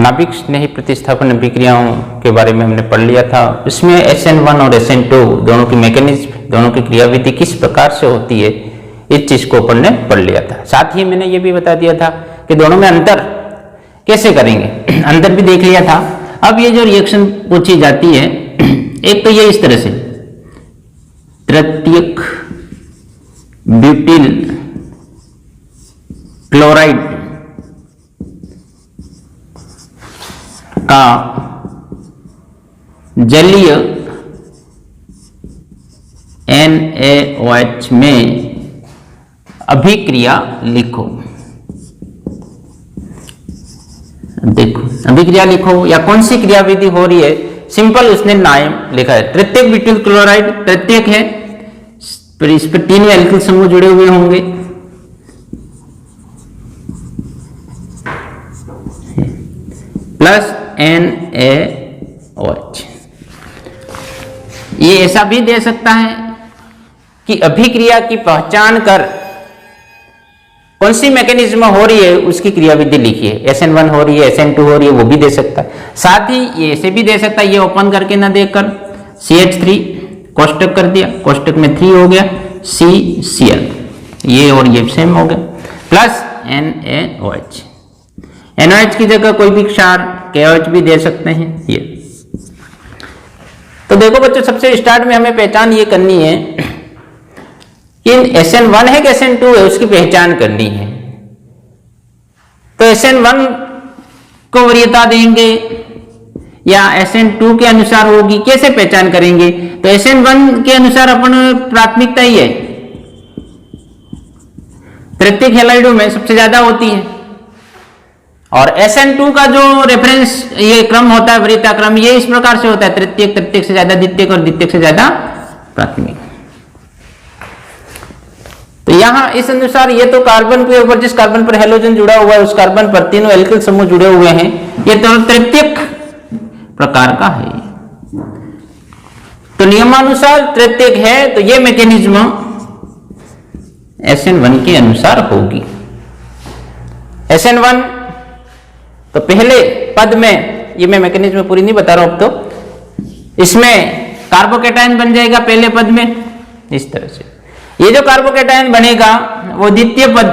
नाभिक स्नेही प्रतिस्थापन अभिक्रियाओं के बारे में हमने पढ़ लिया था। इसमें SN1 और SN2 दोनों की मैकेनिज्म, दोनों की क्रियाविधि किस प्रकार से होती है, इस चीज को अपन ने पढ़ लिया था। साथ ही मैंने ये भी बता दिया था कि दोनों में अंतर कैसे करेंगे, अंतर भी देख लिया था। अब ये जो रिएक्शन पूछी जाती है, एक तो ये इस तरह से तृतीयक ब्यूटिल क्लोराइड का जलीय NaOH में अभिक्रिया लिखो। देखो अभिक्रिया लिखो या कौन सी क्रियाविधि हो रही है, सिंपल उसने नाम लिखा है तृतीयक ब्यूटिल क्लोराइड, तृतीयक है, फिर इस पर 3 एल्किल समूह जुड़े हुए होंगे, प्लस NaOH। ये ऐसा भी दे सकता है कि अभिक्रिया की पहचान कर कौन सी मैकेनिज्म हो रही है उसकी क्रियाविधि लिखिए। SN1 हो रही है, SN2 हो रही है, वो भी दे सकता है। साथ ही ये ऐसे भी दे सकता है, ये ओपन करके ना देखकर CH3 कोष्टक कर दिया, कोष्टक में 3 हो गया, CCl, ये और ये सेम हो गया, प्लस NaOH। NaOH की जगह कोई भी क्षार KOH भी दे सकते हैं ये। तो देखो बच्चों, सबसे स्टार्ट में हमें पहचान ये करनी है कि SN1 है कि SN2 है, उसकी पहचान करनी है। तो SN1 को वरीयता देंगे या SN2 के अनुसार होगी, कैसे पहचान करेंगे? तो SN1 के अनुसार अपन प्राथमिकता ही है, तृतीयक हैलाइडों में सबसे ज्यादा होती है, और SN2 का जो रेफरेंस ये क्रम होता है, वरीयता क्रम, ये इस प्रकार से होता है, तृतीयक, तृतीयक से ज्यादा द्वितीयक और द्वितीयक से ज्यादा प्राथमिक। तो यहां इस अनुसार ये तो कार्बन के ऊपर, जिस कार्बन पर हेलोजन जुड़ा हुआ है उस कार्बन पर तीनों एल्किल समूह जुड़े हुए हैं, ये तो तृतीयक प्रकार का है। तो नियमानुसार तृतीयक है, तो ये मैकेनिज्म SN1 के अनुसार होगी। SN1 तो पहले पद में, ये मैं मैकेनिज्म पूरी नहीं बता रहा हूं अब, तो इसमें कार्बोकेटायन बन जाएगा पहले पद में इस तरह से। ये जो कार्बोकेटायन बनेगा वो द्वितीय पद,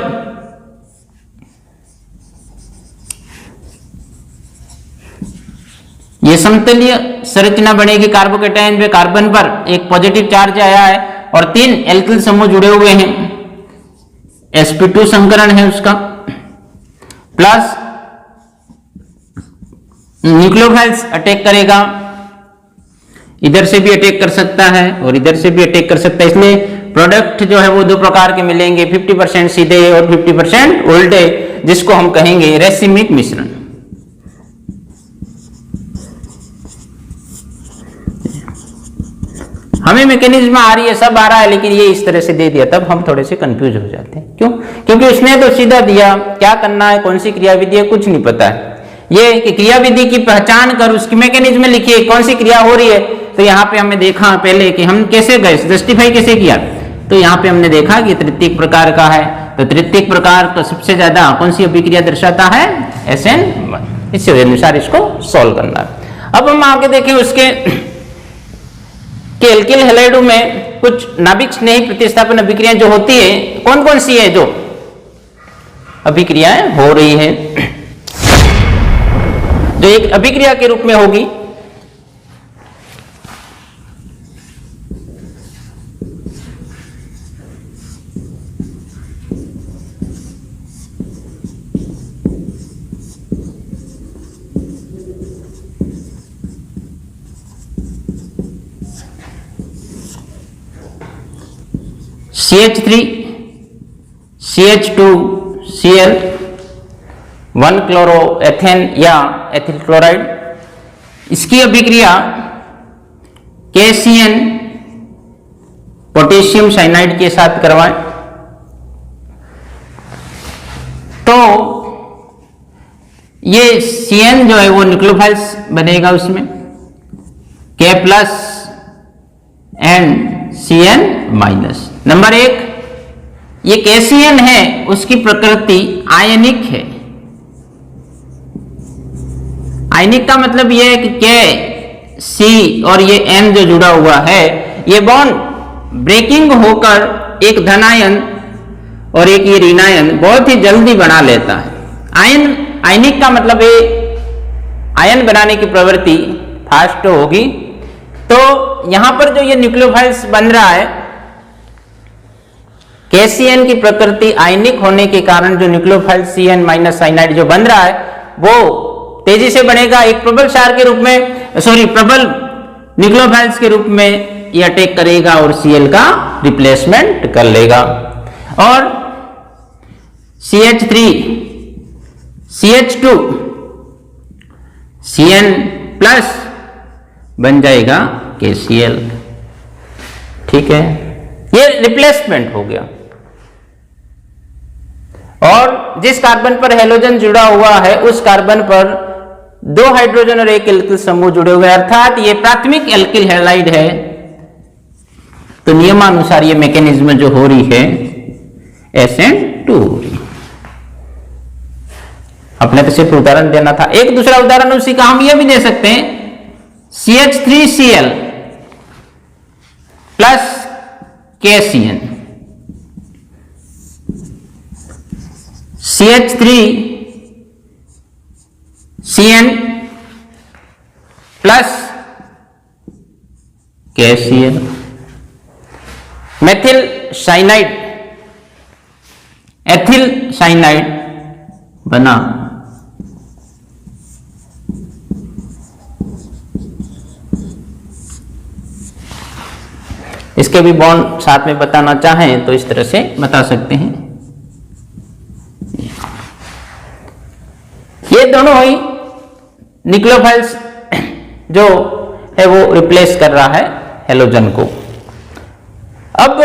ये समतलीय संरचना बनेगी। कार्बोकेटायन पे कार्बन पर एक पॉजिटिव चार्ज आया है और 3 एल्किल समूह जुड़े हुए हैं, sp2 संकरण है उसका, प्लस न्यूक्लियोफाइल्स अटैक करेगा, इधर से भी अटैक कर सकता है और इधर से भी अटैक कर सकता है। इसलिए प्रोडक्ट जो है वो 2 प्रकार के मिलेंगे, 50% सीधे और 50% उल्टे, जिसको हम कहेंगे रेसिमिक मिश्रण। हमें मैकेनिज्म आ रही है, सब आ रहा है, लेकिन ये इस तरह से दे दिया, तब हम थोड़े से कंफ्यूज हो जाते हैं। क्यों? क्योंकि उसने तो सीधा दिया, क्या करना है, कौन सी क्रियाविधि है, कुछ नहीं पता है। ये कि क्रियाविधि की पहचान कर उसकी मैकेनिज्म लिखिए, कौन सी क्रिया हो रही है। तो यहाँ पे हमने देखा पहले कि हम कैसे गए, जस्टिफाई कैसे किया। तो यहाँ पे हमने देखा कि तृतीयक प्रकार का है, तो तृतीयक प्रकार का सबसे ज्यादा कौन सी अभिक्रिया दर्शाता है? SN1। इसके अनुसार इसको सॉल्व करना है। अब हम आगे देखें उसके एल्किल हैलाइडों में कुछ नाभिक स्नेही प्रतिस्थापन अभिक्रियाएं जो होती है, कौन कौन सी है जो अभिक्रियाएं हो रही है, जो एक अभिक्रिया के रूप में होगी। CH3 CH2 Cl 1 क्लोरोएथेन या एथिल क्लोराइड, इसकी अभिक्रिया KCN पोटेशियम साइनाइड के साथ करवाएं तो ये Cn जो है वो न्यूक्लियोफाइल्स बनेगा उसमें, K plus and Cn minus. Number 1, ये KCN है उसकी प्रकृति आयनिक है, आयनिक का मतलब ये है कि के सी और ये एन जो जुड़ा हुआ है, ये बॉन्ड ब्रेकिंग होकर एक धनायन और एक ये ऋणायन बहुत ही जल्दी बना लेता है। आयनिक का मतलब ये आयन बनाने की प्रवृत्ति फास्ट होगी। तो यहां पर जो ये न्यूक्लियोफाइल्स बन रहा है, KCN की प्रकृति आयनिक होने के कारण जो न्यूक्लियोफाइल CN माइनस साइनाइड जो बन रहा है वो तेजी से बनेगा, एक प्रबल क्षार के रूप में, प्रबल न्यूक्लियोफाइल्स के रूप में ये अटैक करेगा और Cl का रिप्लेसमेंट कर लेगा और CH3 CH2 CN प्लस बन जाएगा KCl। ठीक है, ये रिप्लेसमेंट हो गया। और जिस कार्बन पर हेलोजन जुड़ा हुआ है उस कार्बन पर 2 हाइड्रोजन और 1 एल्किल समूह जुड़े हुए हैं, अर्थात ये प्राथमिक एल्किल हैलाइड है। तो नियमानुसार ये मैकेनिज्म जो हो रही है SN2 हो रही। अपने तो सिर्फ उदाहरण देना था। एक दूसरा उदाहरण उसी का हम ये भी दे सकते हैं, CH3Cl plus KCN, CH3Cn plus KCl, methyl cyanide ethyl cyanide बना। इसके भी बॉन्ड साथ में बताना चाहें तो इस तरह से बता सकते हैं। ये दोनों ही न्यूक्लियोफाइल्स जो है वो रिप्लेस कर रहा है हेलोजन को। अब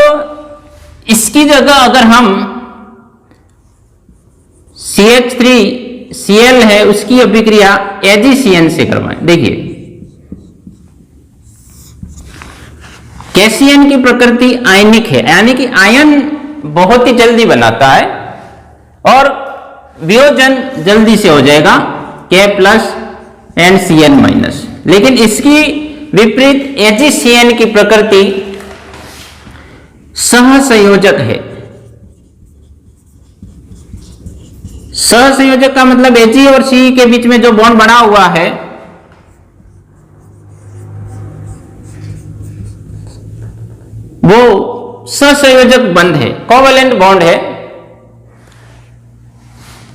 इसकी जगह अगर हम CH3Cl है उसकी अभिक्रिया AgCN से करवाएं, देखिए KCN की प्रकृति आयनिक है, यानी कि आयन बहुत ही जल्दी बनाता है और वियोजन जल्दी से हो जाएगा K plus and Cn minus. लेकिन इसकी विपरीत AgCN की प्रकृति सहसंयोजक है। सहसंयोजक का मतलब Ag और C के बीच में जो बॉन्ड बना हुआ है वो सहसंयोजक बंध है, कोवेलेंट बॉन्ड है।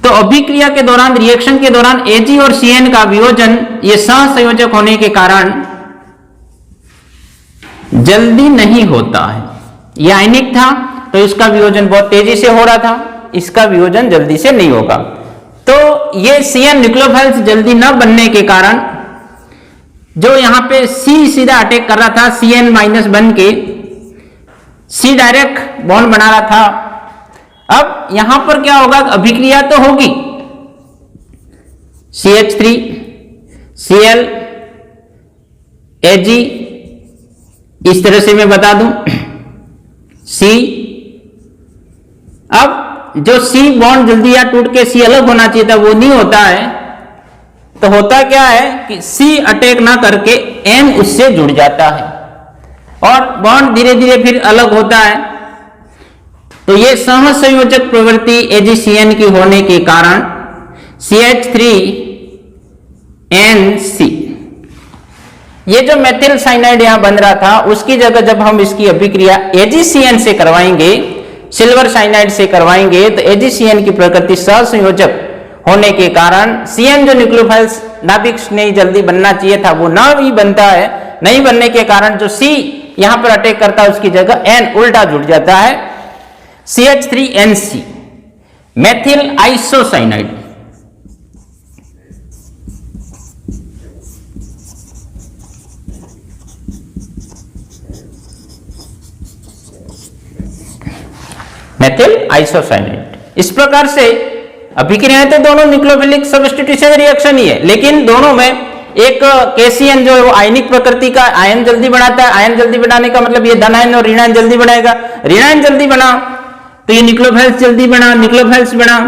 तो अभिक्रिया के दौरान, रिएक्शन के दौरान Ag और Cn का वियोजन ये सहसंयोजक होने के कारण जल्दी नहीं होता है। यह आयनिक था तो इसका वियोजन बहुत तेजी से हो रहा था, इसका वियोजन जल्दी से नहीं होगा। तो ये Cn न्यूक्लियोफाइल्स जल्दी न बनने के कारण जो यहां पे C सीधा अटैक कर रहा था, Cn माइनस बन के C डायरेक्ट बॉन्ड बना रहा था। अब यहां पर क्या होगा, अभिक्रिया तो होगी, CH3Cl Ag, इस तरह से मैं बता दूं C। अब जो C बॉन्ड जल्दी या टूट के C अलग होना चाहिए था वो नहीं होता है, तो होता क्या है कि C अटैक ना करके N उससे जुड़ जाता है और बॉन्ड धीरे धीरे फिर अलग होता है। तो ये सहसंयोजक प्रवृत्ति AgCN की होने के कारण CH3NC, ये जो मेथिल साइनाइड यहां बन रहा था उसकी जगह जब हम इसकी अभिक्रिया AgCN से करवाएंगे, सिल्वर साइनाइड से करवाएंगे, तो AgCN की प्रकृति सहसंयोजक होने के कारण Cn जो न्यूक्लियोफाइल्स नाभिक नहीं जल्दी बनना चाहिए था वो ना भी बनता है। नहीं बनने के कारण जो C यहां पर अटैक करता है उसकी जगह N उल्टा जुड़ जाता है, CH3NC, methyl isocyanide. Methyl isocyanide. इस प्रकार से अभिक्रियाएं तो दोनों न्यूक्लियोफिलिक सब्स्टिट्यूशन रिएक्शन ही है, लेकिन दोनों में एक KCN जो है वो आयनिक प्रकृति का, आयन जल्दी बनाता है। आयन जल्दी बनाने का मतलब ये धनायन और ऋणायन जल्दी बनाएगा। ऋणायन जल्दी बना तो ये न्यूक्लियोफाइल्स जल्दी बना, न्यूक्लियोफाइल्स बना।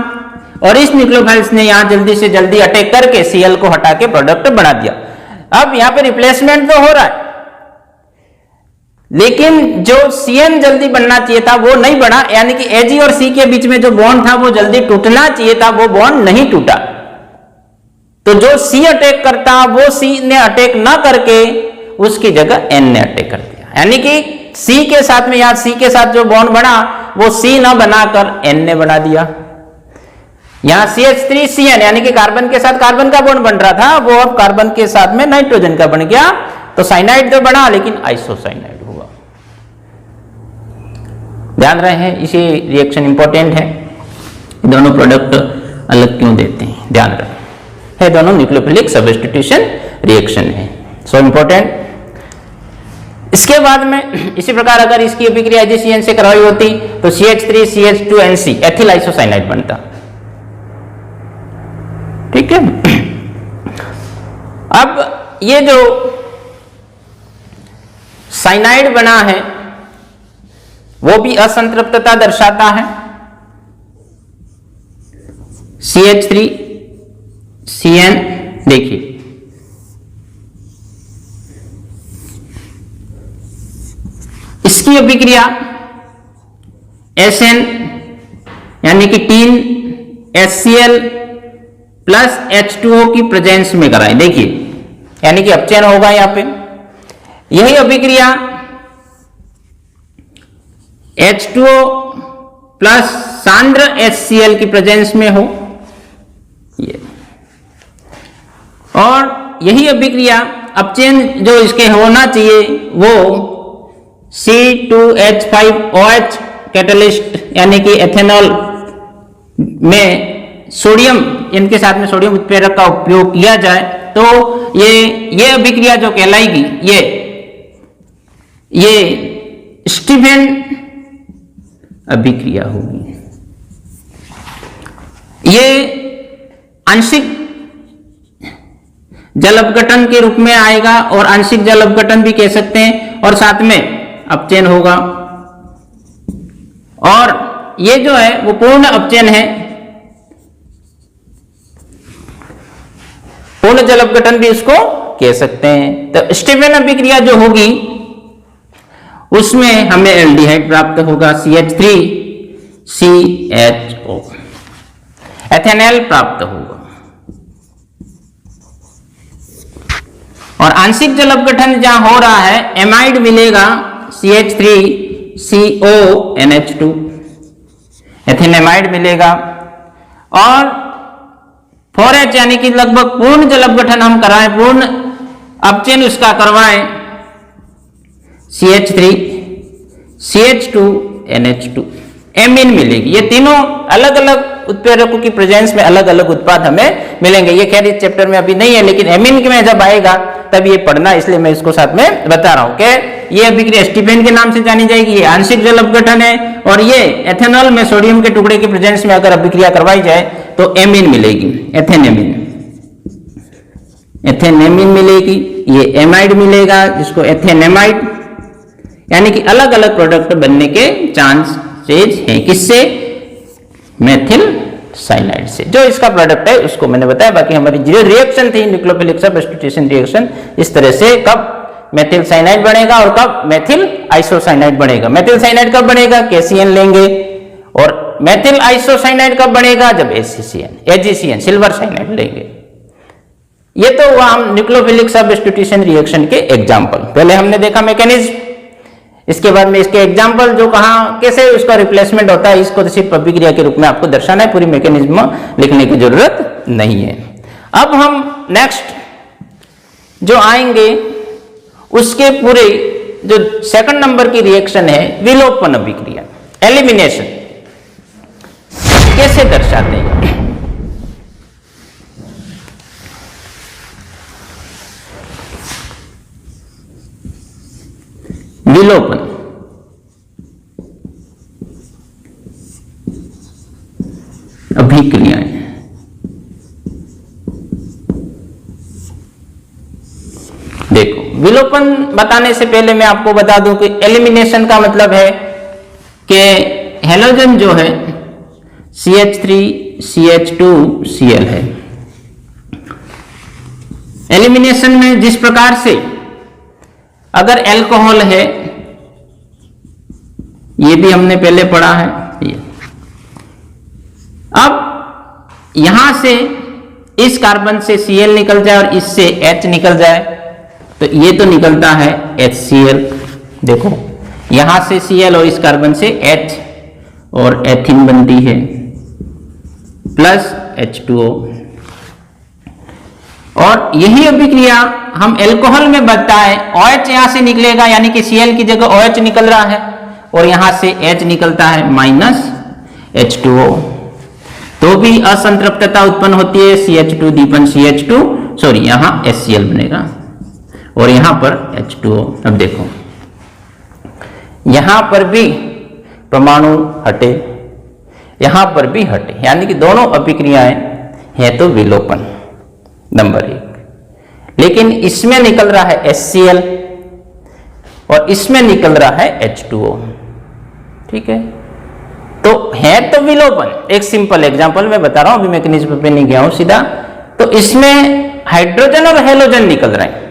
और इस न्यूक्लियोफाइल्स ने यहां जल्दी से जल्दी अटैक करके Cl को हटा के प्रोडक्ट बना दिया। अब यहां पे रिप्लेसमेंट तो हो रहा है, लेकिन जो CN जल्दी बनना चाहिए था वो नहीं बना, यानी कि Ag और C के बीच में जो बॉन्ड था वो जल्दी टूटना चाहिए था, वो बॉन्ड नहीं टूटा। तो जो C अटैक करता वो C ने अटैक ना करके उसकी जगह N ने अटैक कर दिया, यानी कि C के साथ में यहां C के साथ जो बॉन्ड बना वो C ना बनाकर N ने बना दिया। यहां CH3CN यानी कि कार्बन के साथ कार्बन का बॉन्ड बन रहा था, वो अब कार्बन के साथ में नाइट्रोजन का बन गया, तो साइनाइड तो बना लेकिन आइसोसाइनाइड हुआ। ध्यान रहे हैं, इसी रिएक्शन इंपॉर्टेंट है, दोनों प्रोडक्ट अलग क्यों देते हैं, ध्यान रहे है, दोनों न्यूक्लियोफिलिक सब्स्टिट्यूशन रिएक्शन है, सो इंपॉर्टेंट। इसके बाद में इसी प्रकार अगर इसकी अभिक्रिया AgCN से करवाई होती तो CH3CH2NC एथिल आइसोसाइनाइड बनता। ठीक है। अब ये जो साइनाइड बना है वो भी असंतृप्तता दर्शाता है। CH3CN देखिए, इसकी अभिक्रिया SN यानी कि 3 HCl प्लस H2O की प्रेजेंस में कराएं। देखिए, यानी कि अपचयन होगा यहां पे, यही अभिक्रिया H2O प्लस सांद्र HCl की प्रेजेंस में हो, ये, और यही अभिक्रिया अपचयन जो इसके होना चाहिए वो C2H5OH कैटलिस्ट यानी कि एथेनॉल में सोडियम, इनके साथ में सोडियम उत्प्रेरक का उपयोग किया जाए तो ये अभिक्रिया जो कहलाएगी ये स्टीफेन अभिक्रिया होगी। ये आंशिक जल अपघटन के रूप में आएगा और आंशिक जल अपघटन भी कह सकते हैं, और साथ में अपचयन होगा, और ये जो है वो पूर्ण अपचयन है, पूर्ण जल अपघटन भी इसको कह सकते हैं। तो स्टीफेन अभिक्रिया जो होगी उसमें हमें एल्डिहाइड प्राप्त होगा, CH3CHO, एथेनॉल प्राप्त होगा, और आंशिक जल अपघटन जहां हो रहा है एमाइड मिलेगा, CH3CONH2 एथेनेमाइड मिलेगा, और 4H यानी कि लगभग पूर्ण जल अपघटन हम कराएं, पूर्ण अपचयन उसका करवाएं, CH3CH2NH2 एमीन मिलेगी। ये तीनों अलग अलग उत्प्रेरकों की प्रेजेंस में अलग अलग उत्पाद हमें मिलेंगे। ये खैर इस चैप्टर में अभी नहीं है, लेकिन एमीन में जब आएगा तब ये पढ़ना, इसलिए मैं इसको साथ में बता रहा हूं कि ये अभिक्रिया स्टीफेन के नाम से जानी जाएगी, ये आंशिक जल अपघटन है, और ये एथेनॉल में सोडियम के टुकड़े की प्रेजेंस में अगर अभिक्रिया करवाई जाए तो एमीन मिलेगी, एथेनेमीन मिलेगी, ये एमाइड मिलेगा जिसको एथेनेमाइड, यानी कि अलग अलग प्रोडक्ट बनने के चांसेस हैं, किससे, मेथिल साइनाइड से। जो इसका प्रोडक्ट है उसको मैंने बताया, बाकी हमारी जो रिएक्शन थी न्यूक्लियोफिलिक सब्स्टिट्यूशन रिएक्शन, इस तरह से कब मेथिल साइनाइड बनेगा और कब मेथिल आइसोसाइनाइड बनेगा। मेथिल साइनाइड कब बनेगा, KCN लेंगे, और मेथिल आइसोसाइनाइड कब बनेगा, जब AgCN सिल्वर साइनाइड लेंगे। ये तो हुआ हम न्यूक्लियोफिलिक सब्स्टिट्यूशन रिएक्शन के एग्जाम्पल, पहले हमने देखा मैकेनिज्म, इसके बाद में इसके एग्जाम्पल जो कहा कैसे उसका रिप्लेसमेंट होता है, इसको तो सिर्फ अभिक्रिया के रूप में आपको दर्शाना है, पूरी मैकेनिज्म लिखने की जरूरत नहीं है। अब हम नेक्स्ट जो आएंगे उसके पूरे जो सेकंड नंबर की रिएक्शन है विलोपन अभिक्रिया, एलिमिनेशन, कैसे दर्शाते हैं। विलोपन अभिक्रियाएं, देखो विलोपन बताने से पहले मैं आपको बता दूं कि एलिमिनेशन का मतलब है कि हैलोजन जो है CH3 CH2Cl है। एलिमिनेशन में जिस प्रकार से अगर एल्कोहल है, ये भी हमने पहले पढ़ा है, ये अब यहां से इस कार्बन से Cl निकल जाए और इससे H निकल जाए तो ये तो निकलता है HCl। देखो यहां से Cl और इस कार्बन से H और एथिन बनती है प्लस H2O। और यही अभिक्रिया हम एल्कोहल में बताए, OH यहां से निकलेगा यानी कि Cl की जगह OH निकल रहा है और यहां से H निकलता है माइनस H2O, तो भी असंतृप्तता उत्पन्न होती है। CH2 दीपन CH2 सॉरी यहां HCl बनेगा और यहां पर H2O। अब देखो यहां पर भी परमाणु हटे, यहां पर भी हटे, यानी कि दोनों अभिक्रियाएं हैं तो विलोपन नंबर 1। लेकिन इसमें निकल रहा है HCl और इसमें निकल रहा है H2O, ठीक है, तो है तो विलोपन। एक सिंपल एग्जांपल मैं बता रहा हूं, अभी मैकेनिज्म पे नहीं गया हूं सीधा। तो इसमें हाइड्रोजन और हेलोजन निकल रहे हैं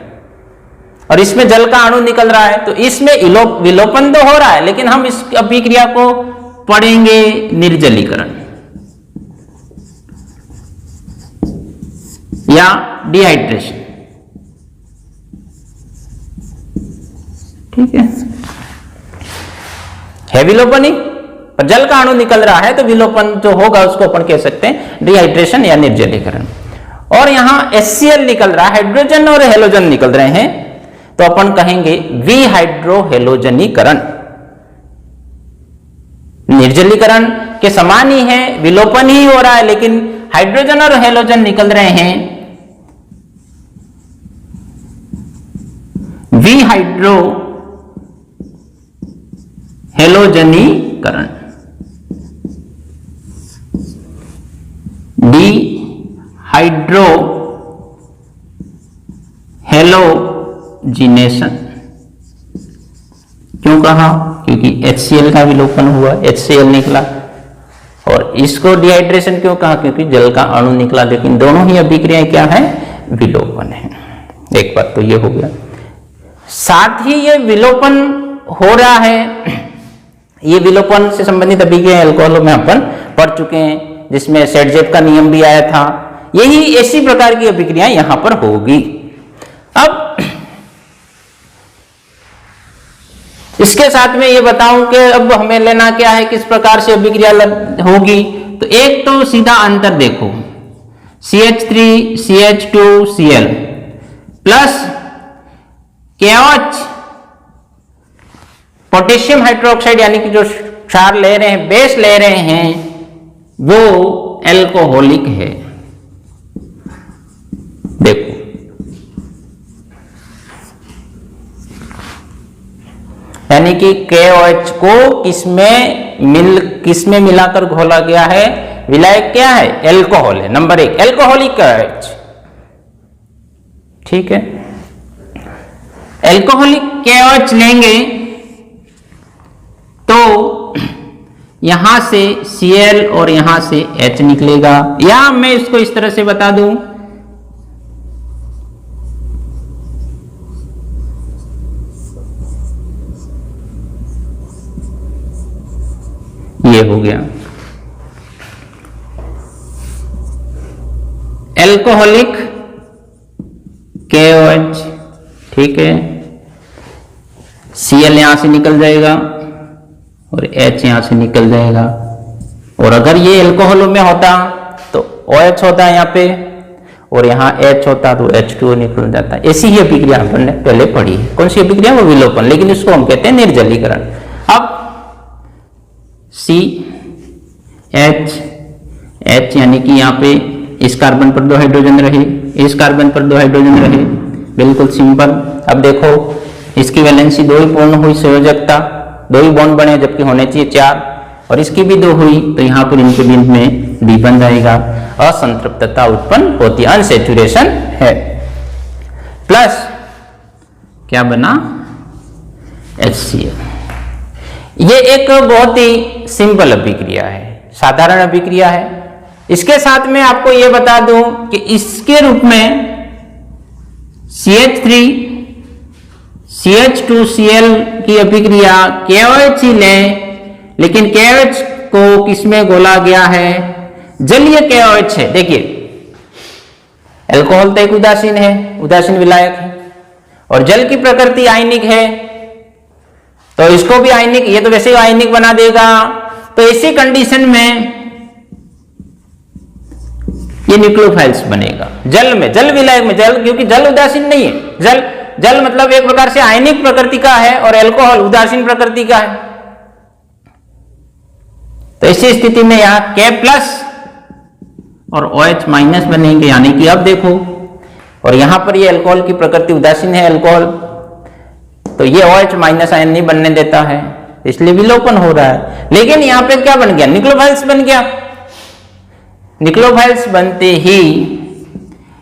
और इसमें जल का अणु निकल रहा है, तो इसमें विलोपन तो हो रहा है, लेकिन हम इस अभिक्रिया को पढ़ेंगे निर्जलीकरण या डिहाइड्रेशन, ठीक है विलोपन ही, पर जल का अणु निकल रहा है तो विलोपन जो होगा उसको अपन कह सकते हैं डिहाइड्रेशन या निर्जलीकरण। और यहां HCl निकल रहा है, हाइड्रोजन और हेलोजन निकल रहे हैं, तो अपन कहेंगे विहाइड्रोहेलोजनीकरण। निर्जलीकरण के समान ही है, विलोपन ही हो रहा है, लेकिन हाइड्रोजन और हेलोजन निकल रहे हैं विहाइड्रो हेलोजनीकरण, डिहाइड्रो हेलोजिनेशन। क्यों कहा? क्योंकि HCl का विलोपन हुआ, HCl निकला, और इसको डिहाइड्रेशन क्यों कहा? क्योंकि जल का अणु निकला। लेकिन दोनों ही अभिक्रियाएं क्या है? विलोपन है। एक बात तो ये हो गया। साथ ही ये विलोपन हो रहा है, ये विलोपन से संबंधित अभिक्रिया अल्कोहल में अपन पढ़ चुके हैं, जिसमें सेडजेप का नियम भी आया था। यही ऐसी प्रकार की अभिक्रियाएं यहां पर होगी। अब इसके साथ में ये बताऊं कि अब हमें लेना क्या है, किस प्रकार से अभिक्रिया होगी। तो एक तो सीधा अंतर देखो, CH3 CH2 Cl plus KOH potassium hydroxide, यानी कि जो क्षार ले रहे हैं, बेस ले रहे हैं, वो एल्कोहलिक है। देखो यानी कि KOH को किसमें मिलाकर घोला गया है? विलायक क्या है? एल्कोहल है। नंबर 1 एल्कोहलिक KOH, ठीक है। एल्कोहलिक KOH लेंगे तो यहां से Cl और यहां से H निकलेगा, या मैं इसको इस तरह से बता दूं, ये हो गया एल्कोहलिक KOH, ठीक है। Cl यहां से निकल जाएगा और H यहां से निकल जाएगा, और अगर ये एल्कोहल में होता तो OH होता है यहाँ पे और यहाँ H होता तो H2O निकल जाता। ऐसी ही अभिक्रिया हमने पहले पढ़ी है। कौन सी अभिक्रिया? वो विलोपन, लेकिन इसको हम कहते हैं निर्जलीकरण। अब CH यानी कि यहाँ पे इस कार्बन पर 2 हाइड्रोजन रहे, इस कार्बन पर 2 हाइड्रोजन रहे, बिल्कुल सिंपल। अब देखो इसकी वैलेंसी 2 ही पूर्ण हुई, संयोजकता 2 ही बॉन्ड बने, जबकि होने चाहिए 4, और इसकी भी 2 हुई, तो यहाँ पर इनके बीच में D बन जाएगा। असंतृप्तता उत्पन्न होती है, अनसैचुरेशन है। प्लस क्या बना? HCl। ये एक बहुत ही सिंपल अभिक्रिया है, साधारण अभिक्रिया है, इसके साथ में आपको यह बता दूं कि इसके रूप में CH3 CH2Cl की अभिक्रिया KOH ही लें, लेकिन KOH को किसमें घोला गया है? जलीय KOH है। देखिए अल्कोहल तो एक उदासीन है, उदासीन विलायक है, और जल की प्रकृति आयनिक है, तो इसको भी आयनिक, ये तो वैसे ही आयनिक बना देगा। तो ऐसी कंडीशन में ये न्यूक्लियोफाइल्स बनेगा जल में, जल विलायक में। जल, क्योंकि जल उदासीन नहीं है, जल मतलब एक प्रकार से आयनिक प्रकृति का है और अल्कोहल उदासीन प्रकृति का है। तो ऐसी स्थिति में यहां K+ और OH- बनेंगे, यानी कि अब देखो, और यहां पर ये अल्कोहल की प्रकृति उदासीन है अल्कोहल, तो ये OH- आयन नहीं बनने देता है, इसलिए विलोपन हो रहा है। लेकिन यहां पे क्या बन गया? न्यूक्लियोफाइल्स बन गया। न्यूक्लियोफाइल्स बनते ही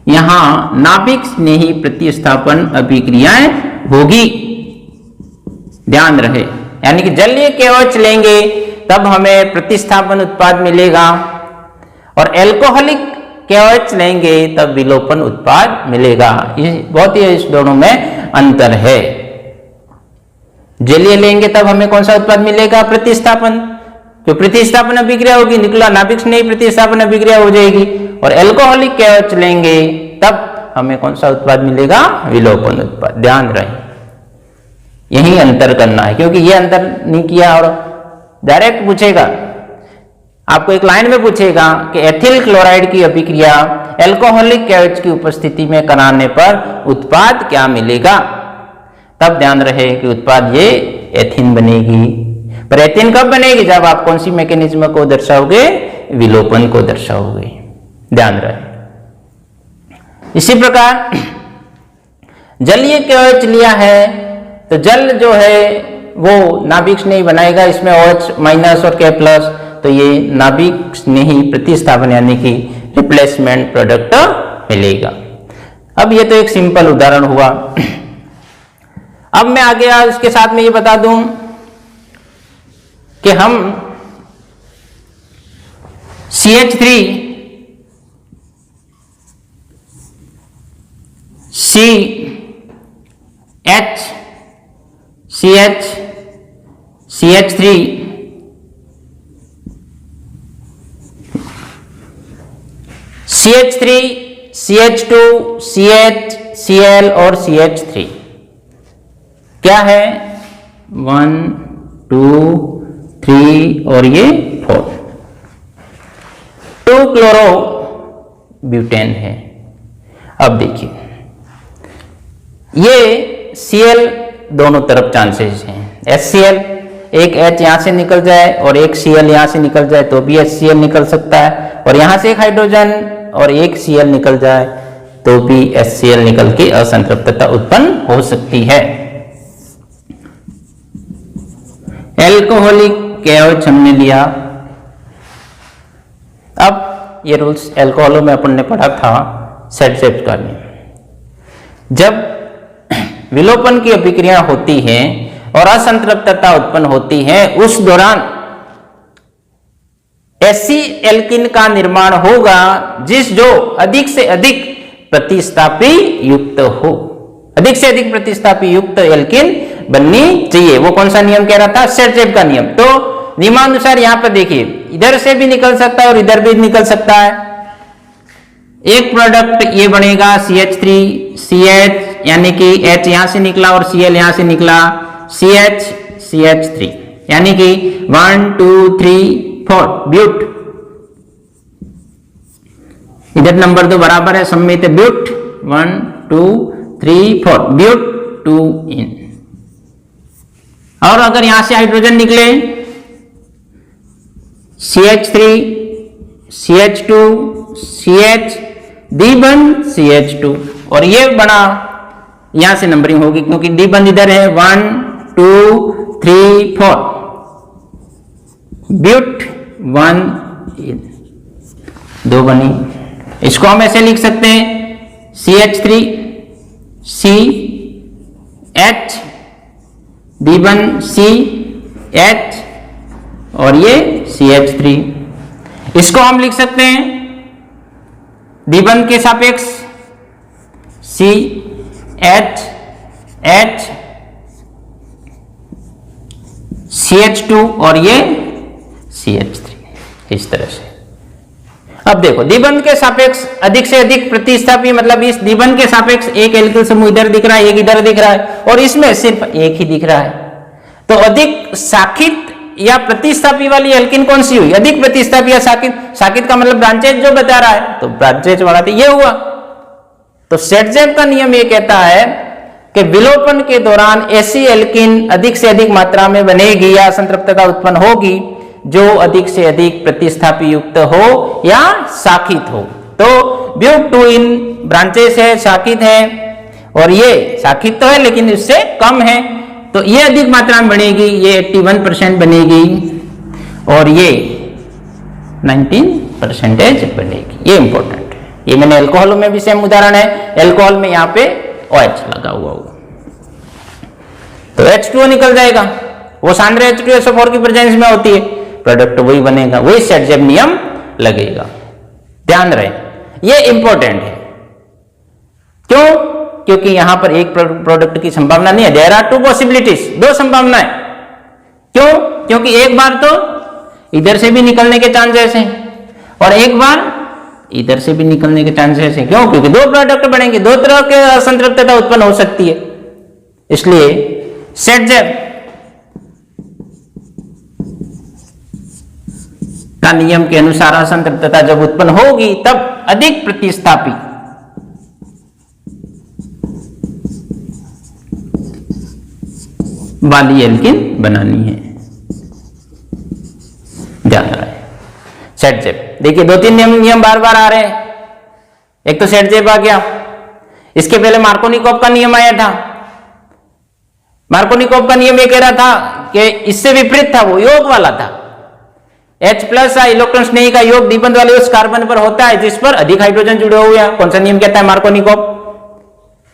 यहां नाभिक स्नेही प्रतिस्थापन अभिक्रियाएं होगी, ध्यान रहे। यानी कि जलीय KOH लेंगे तब हमें प्रतिस्थापन उत्पाद मिलेगा, और एल्कोहलिक KOH लेंगे तब विलोपन उत्पाद मिलेगा। ये बहुत ही इस दोनों में अंतर है। जलीय लेंगे तब हमें कौन सा उत्पाद मिलेगा? प्रतिस्थापन, जो प्रतिस्थापन अभिक्रिया होगी, निकला नाभिक स्नेही प्रतिस्थापन अभिक्रिया हो जाएगी। और एल्कोहलिक KOH लेंगे तब हमें कौन सा उत्पाद मिलेगा? विलोपन उत्पाद। ध्यान रहे, यही अंतर करना है, क्योंकि ये अंतर नहीं किया और डायरेक्ट पूछेगा, आपको एक लाइन में पूछेगा कि एथिल क्लोराइड की अभिक्रिया एल्कोहलिक KOH की उपस्थिति में कराने पर उत्पाद क्या मिलेगा, तब ध्यान रहे कि उत्पाद ये एथीन बनेगी। पर एथीन कब बनेगी? जब आप कौन सी मैकेनिज्म को दर्शाओगे? विलोपन को दर्शाओगे। ध्यान रहे। इसी प्रकार जलीय KOH लिया है तो जल जो है वो नाभिक स्नेही बनाएगा, इसमें OH- और K+, तो ये नाभिक स्नेही प्रतिस्थापन यानी कि रिप्लेसमेंट प्रोडक्ट मिलेगा। अब ये तो एक सिंपल उदाहरण हुआ। अब मैं आगे इसके साथ में ये बता दूं कि हम CH3 CH3 CH2 CH Cl और CH3 क्या है? 1 2 3 और ये 4, 2 क्लोरो ब्यूटेन है। अब देखिए ये Cl दोनों तरफ चांसेस हैं। HCl, एक H यहां से निकल जाए और एक Cl यहां से निकल जाए तो भी HCl निकल सकता है, और यहां से एक हाइड्रोजन और एक Cl निकल जाए तो भी HCl निकल के असंतृप्तता उत्पन्न हो सकती है। एल्कोहलिक KOH हमने लिया। अब ये रूल्स एल्कोहलों में अपन ने पढ़ा था, सेट का नियम। जब विलोपन की अभिक्रिया होती है और असंतृप्तता उत्पन्न होती है, उस दौरान ऐसी एल्किन का निर्माण होगा जो अधिक से अधिक प्रतिस्थापी युक्त हो। अधिक से अधिक प्रतिस्थापी युक्त एल्किन बननी चाहिए। वो कौन सा नियम कह रहा था? सेट का नियम। तो नियमानुसार यहां पर देखिए, इधर से भी निकल सकता है और इधर भी निकल सकता है। एक प्रोडक्ट ये बनेगा CH3 CH, यानी कि H यहां से निकला और Cl यहां से निकला, CH3, यानी कि 1 2 3 4 ब्यूट। इधर नंबर 2 बराबर है, सम्मित ब्यूट 1 2 3 4 ब्यूट 2 इन। और अगर यहां से हाइड्रोजन निकले CH3 CH2 CH D1 CH2, और ये बड़ा यहां से नंबरिंग होगी क्योंकि D1 इधर है, 1 2 3 4 ब्यूट 1 इन, 2 बनी। इसको हम ऐसे लिख सकते हैं CH3 CH D1 CH और ये CH3। इसको हम लिख सकते हैं द्विबंध के सापेक्ष सी एच एच CH2 और ये CH3, इस तरह से। अब देखो द्विबंध के सापेक्ष अधिक से अधिक प्रतिस्थापी, मतलब इस द्विबंध के सापेक्ष एक एल्किल समूह इधर दिख रहा है, एक इधर दिख रहा है, और इसमें सिर्फ एक ही दिख रहा है। तो अधिक शाखित या प्रतिस्थापी वाली एल्किन कौन सी हुई? अधिक प्रतिस्थापी या शाखित? शाखित का मतलब ब्रांचेज जो बता रहा है, तो ब्रांचेज वाला तो ये हुआ। तो सेटजेब का नियम ये कहता है कि विलोपन के दौरान ऐसी एल्किन अधिक से अधिक मात्रा में बनेगी या असंतृप्तता उत्पन्न होगी जो अधिक से अधिक प्रतिस्थापी युक्त हो या शाखित हो। तो ब्यूट 2 इन ब्रांचेस है, शाखित है, और ये शाखित तो है लेकिन इससे कम है, तो ये अधिक मात्रा में बनेगी, ये 81% बनेगी और ये 19% बनेगी। ये इंपॉर्टेंट है। ये मैंने अल्कोहल में भी सेम उदाहरण है, अल्कोहल में यहाँ पे OH लगा हुआ होगा तो H2O निकल जाएगा, वो सांद्र H2SO4 की प्रेजेंस में होती है, प्रोडक्ट वही बनेगा, वही सेटजेब नियम लगेगा। ध्यान रहे, ये इंपॉर्टेंट है। क्यों? क्योंकि यहां पर एक प्रोडक्ट की संभावना नहीं है, देयर आर 2 पॉसिबिलिटीज, 2 संभावनाएं। क्यों? क्योंकि एक बार तो इधर से भी निकलने के चांसेस हैं और एक बार इधर से भी निकलने के चांसेस हैं। क्यों? क्योंकि 2 प्रोडक्ट बनेंगे, 2 तरह के असंतृप्तता उत्पन्न हो सकती है। इसलिए सेटजेब का नियम के अनुसार असंतृप्तता जब उत्पन्न होगी तब अधिक प्रतिस्थापी वाली एल्किन बनानी है। ध्यान रहे सेटजेब। देखिए 2-3 नियम बार बार आ रहे हैं। एक तो सेटजेब आ गया, इसके पहले मार्कोनिकॉफ का नियम आया था। मार्कोनिकॉफ का नियम ये कह रहा था कि इससे विपरीत था, वो योग वाला था। H+ इलेक्ट्रॉन स्नेही का योग द्विबंध वाले उस कार्बन पर होता है जिस पर अधिक हाइड्रोजन जुड़े हुए हैं। कौन सा नियम कहता है? मार्कोनिकॉफ।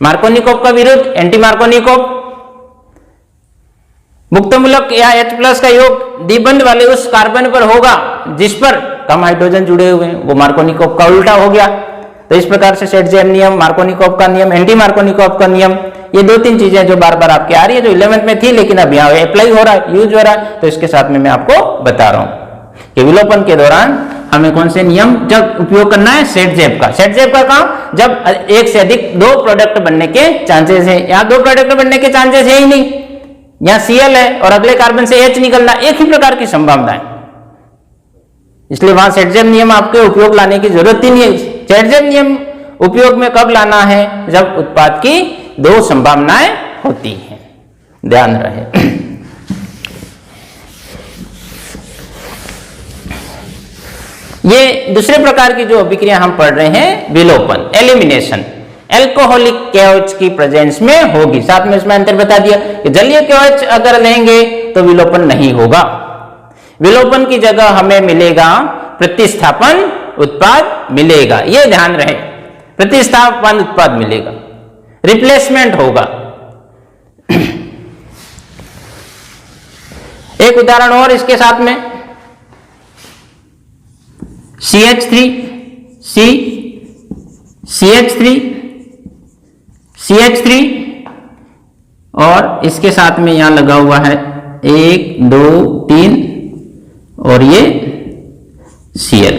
मार्कोनिकॉफ का विरुद्ध एंटी मार्कोनिकॉफ। मुक्तमूलक या H+ का योग द्विबंध वाले उस कार्बन पर होगा जिस पर कम हाइड्रोजन जुड़े हुए हैं, वो मार्कोनिकॉफ का उल्टा हो गया। तो इस प्रकार से सेटजेब नियम, मार्कोनिकॉफ का नियम, एंटी मार्कोनिकॉफ का नियम, ये 2-3 चीजें जो बार बार आपके आ रही है, जो 11th में थी लेकिन अब यहाँ अप्लाई हो रहा है, यूज हो रहा है, तो इसके साथ में मैं आपको बता रहा हूं कि विलोपन के दौरान हमें कौन से नियम जब उपयोग करना है? सेटजेब का। सेटजेब का काम जब एक से अधिक 2 प्रोडक्ट बनने के चांसेस है। यहाँ 2 प्रोडक्ट बनने के चांसेस है ही नहीं, यहाँ Cl है और अगले कार्बन से H निकलना, एक ही प्रकार की संभावना है। इसलिए वहां सेटजेब नियम आपके उपयोग लाने की जरूरत ही नहीं है। सेटजेब नियम उपयोग में कब लाना है? जब उत्पाद की 2 संभावनाएं होती हैं। ध्यान रहे। ये दूसरे प्रकार की जो अभिक्रिया हम पढ़ रहे हैं, विलोपन, एलिमिनेशन, एल्कोहलिक KOH की प्रेजेंस में होगी। साथ में इसमें अंतर बता दिया कि जलीय KOH अगर लेंगे तो विलोपन नहीं होगा। विलोपन की जगह हमें मिलेगा प्रतिस्थापन उत्पाद मिलेगा। ये ध्यान रहे, प्रतिस्थापन उत्पाद मिलेगा, रिप्लेसमेंट होगा। एक उदाहरण और इसके साथ में, CH3 C CH3 CH3 और इसके साथ में यहां लगा हुआ है 1 2 3 और ये Cl।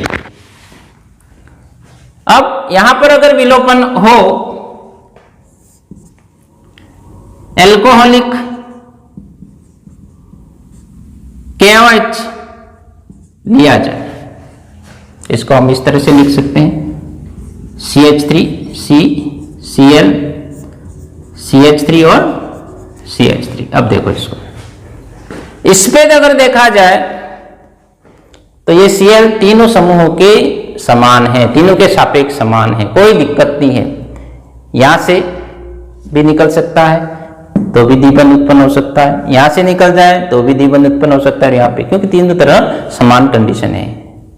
अब यहां पर अगर विलोपन हो, एल्कोहलिक KOH लिया जाए, इसको हम इस तरह से लिख सकते हैं, CH3 C Cl CH3 और CH3। अब देखो इसको, इस पे अगर देखा जाए तो ये Cl तीनों समूहों के समान है, तीनों के सापेक्ष समान है, कोई दिक्कत नहीं है। यहां से भी निकल सकता है तो भी द्विबंध उत्पन्न हो सकता है, यहां से निकल जाए तो भी द्विबंध उत्पन्न हो सकता है यहाँ पे, क्योंकि तीनों तरह समान कंडीशन है।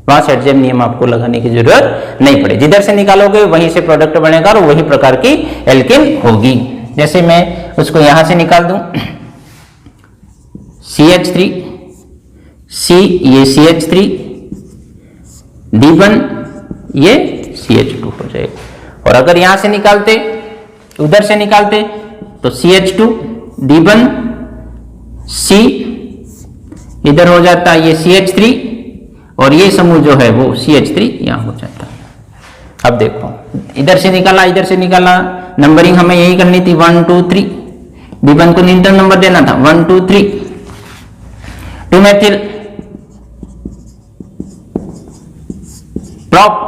वहां सेटजेब नियम आपको लगाने की जरूरत नहीं पड़े, जिधर से निकालोगे वहीं से प्रोडक्ट बनेगा और वही प्रकार की एल्किन होगी। जैसे मैं उसको यहां से निकाल दूं, CH3 C, ये CH3 द्विबंध, ये CH2 हो जाएगा। और अगर यहां से निकालते, उधर से निकालते तो CH2 D1 C, इधर हो जाता है ये CH3 और ये समूह जो है वो CH3 यहां हो जाता है। अब देखो इधर से निकाला, इधर से निकाला, नंबरिंग हमें यही करनी थी 1 2 3, D1 को न्यूनतम नंबर देना था 1 2 3, 2 मेथिल प्रोप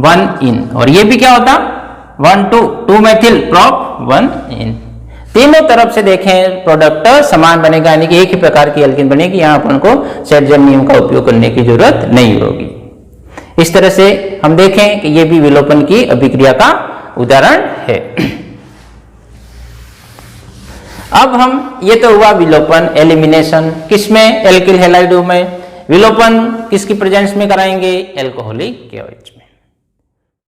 1 इन, और ये भी क्या होता 1 2 2 मेथिल प्रोप 1 इन। तीनों तरफ से देखें प्रोडक्ट समान बनेगा, यानी कि एक ही प्रकार की एल्कीन बनेगी, यहां अपन को शेरज़न नियम का उपयोग करने की जरूरत नहीं होगी। इस तरह से हम देखें कि यह भी विलोपन की अभिक्रिया का उदाहरण है। अब हम, ये तो हुआ विलोपन एलिमिनेशन, किसमें, एल्किल हैलाइडों में। विलोपन किसकी प्रेजेंस में कराएंगे, एल्कोहलिक KOH।